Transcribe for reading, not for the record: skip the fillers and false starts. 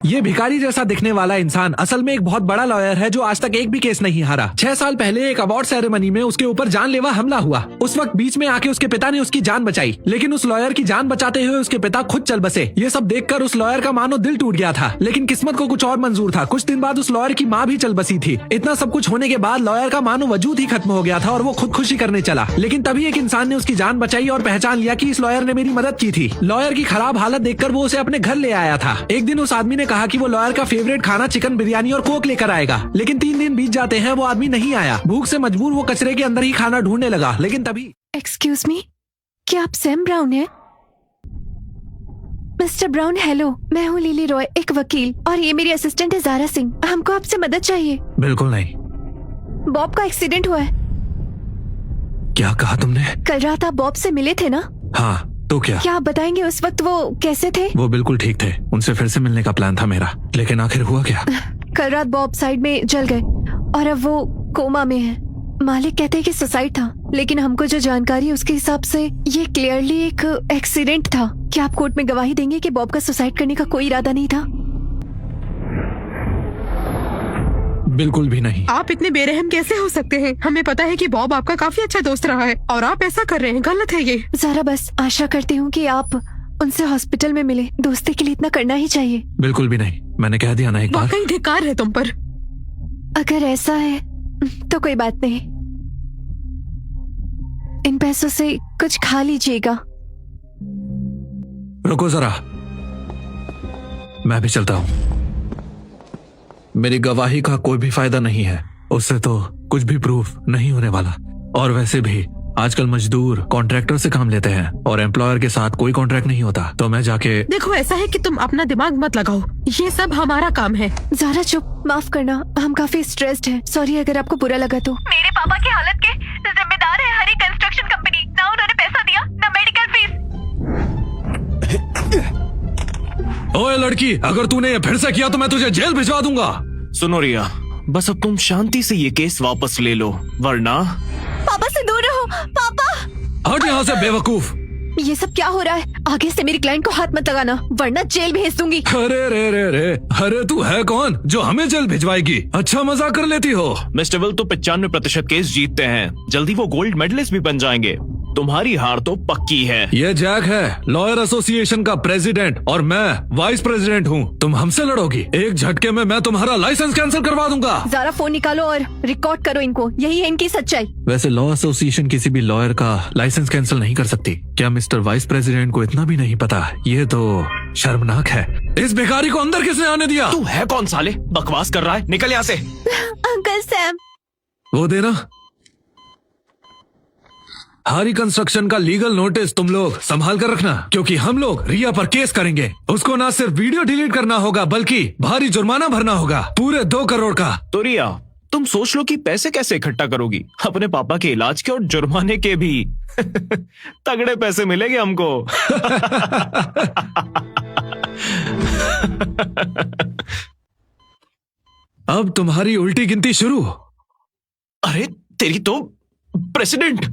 ये भिखारी जैसा दिखने वाला इंसान असल में एक बहुत बड़ा लॉयर है जो आज तक एक भी केस नहीं हारा। 6 साल पहले एक अवार्ड सेरेमनी में उसके ऊपर जानलेवा हमला हुआ। उस वक्त बीच में आके उसके पिता ने उसकी जान बचाई, लेकिन उस लॉयर की जान बचाते हुए उसके पिता खुद चल बसे। ये सब देखकर उस लॉयर का मानो दिल टूट गया था, लेकिन किस्मत को कुछ और मंजूर था। कुछ दिन बाद उस लॉयर की माँ भी चल बसी थी। इतना सब कुछ होने के बाद लॉयर का मानो वजूद ही खत्म हो गया था और वो खुदकुशी करने चला। लेकिन तभी एक इंसान ने उसकी जान बचाई और पहचान लिया कि इस लॉयर ने मेरी मदद की थी। लॉयर की खराब हालत देखकर वो उसे अपने घर ले आया था। एक दिन उस आदमी ने कहा कि वो लॉयर का फेवरेट खाना चिकन बिरयानी और कोक लेकर आएगा, लेकिन 3 दिन बीत जाते हैं, वो आदमी नहीं आया। भूख से मजबूर वो कचरे के अंदर ही खाना ढूंढने लगा, लेकिन तभी एक्सक्यूज मी, क्या आप सैम ब्राउन हैं? मिस्टर ब्राउन हेलो, मैं हूँ लिली रॉय, एक वकील, और ये मेरी असिस्टेंट है ज़ारा सिंह। हमको आपसे मदद चाहिए। बिल्कुल नहीं। बॉब का एक्सीडेंट हुआ है। क्या कहा तुमने? कल रात आप बॉब से मिले थे ना? हाँ, तो क्या आप बताएंगे उस वक्त वो कैसे थे? वो बिल्कुल ठीक थे। उनसे फिर से मिलने का प्लान था मेरा, लेकिन आखिर हुआ क्या? कल रात बॉब साइड में जल गए और अब वो कोमा में है। मालिक कहते हैं कि सुसाइड था, लेकिन हमको जो जानकारी है उसके हिसाब से ये क्लियरली एक एक्सीडेंट था। क्या आप कोर्ट में गवाही देंगे कि बॉब का सुसाइड करने का कोई इरादा नहीं था? बिल्कुल भी नहीं। आप इतने बेरहम कैसे हो सकते हैं? हमें पता है कि बॉब आपका काफी अच्छा दोस्त रहा है और आप ऐसा कर रहे हैं, गलत है ये। ज़रा बस आशा करती हूँ कि आप उनसे हॉस्पिटल में मिले। दोस्ती के लिए इतना करना ही चाहिए। बिल्कुल भी नहीं, मैंने कह दिया ना एक बार। वाकई धिक्कार है तुम पर। अगर ऐसा है तो कोई बात नहीं, इन पैसों से कुछ खा लीजिएगा। रुको जरा, मैं भी चलता हूँ। मेरी गवाही का कोई भी फायदा नहीं है, उससे तो कुछ भी प्रूफ नहीं होने वाला। और वैसे भी आजकल मजदूर कॉन्ट्रैक्टर से काम लेते हैं और एम्प्लॉयर के साथ कोई कॉन्ट्रैक्ट नहीं होता। तो मैं जाके देखो, ऐसा है कि तुम अपना दिमाग मत लगाओ, ये सब हमारा काम है। ज़रा चुप, माफ करना, हम काफी स्ट्रेस्ड हैं। सॉरी अगर आपको बुरा लगा तो। मेरे पापा की हालत के जिम्मेदार है हरी कंस्ट्रक्शन कंपनी। ना उन्होंने पैसा दिया, ना मेडिकल फीस। ओए लड़की, अगर तूने ये फिर से किया तो मैं तुझे जेल भिजवा दूंगा। सुनो रिया, बस अब तुम शांति से ये केस वापस ले लो, वरना। पापा से दूर रहो। पापा हट यहाँ से बेवकूफ। ये सब क्या हो रहा है? आगे से मेरी क्लाइंट को हाथ मत लगाना, वरना जेल भेज दूंगी। अरे रे रे रे, अरे तू है कौन जो हमें जेल भिजवाएगी? अच्छा मजाक कर लेती हो। मिस्टर विल तो 95% केस जीतते हैं, जल्दी वो गोल्ड मेडलिस्ट भी बन जाएंगे। तुम्हारी हार तो पक्की है। ये जैक है, लॉयर एसोसिएशन का प्रेसिडेंट, और मैं वाइस प्रेसिडेंट हूँ। तुम हमसे लड़ोगी? एक झटके में मैं तुम्हारा लाइसेंस कैंसिल करवा दूंगा। ज़रा फोन निकालो और रिकॉर्ड करो इनको, यही है इनकी सच्चाई। वैसे लॉ एसोसिएशन किसी भी लॉयर का लाइसेंस कैंसिल नहीं कर सकती। क्या मिस्टर वाइस प्रेसिडेंट को इतना भी नहीं पता? ये तो शर्मनाक है। इस भिखारी को अंदर किसने आने दिया? तू है कौन साले? बकवास कर रहा है, निकल यहाँ से। अंकल सैम, वो देना हारी कंस्ट्रक्शन का लीगल नोटिस तुम लोग संभाल कर रखना, क्योंकि हम लोग रिया पर केस करेंगे। उसको ना सिर्फ वीडियो डिलीट करना होगा, बल्कि भारी जुर्माना भरना होगा, पूरे 2 करोड़ का। तो रिया, तुम सोच लो कि पैसे कैसे इकट्ठा करोगी। अपने पापा के इलाज के और जुर्माने के भी तगड़े पैसे मिलेंगे हमको। अब तुम्हारी उल्टी गिनती शुरू। अरे तेरी तो प्रेसिडेंट।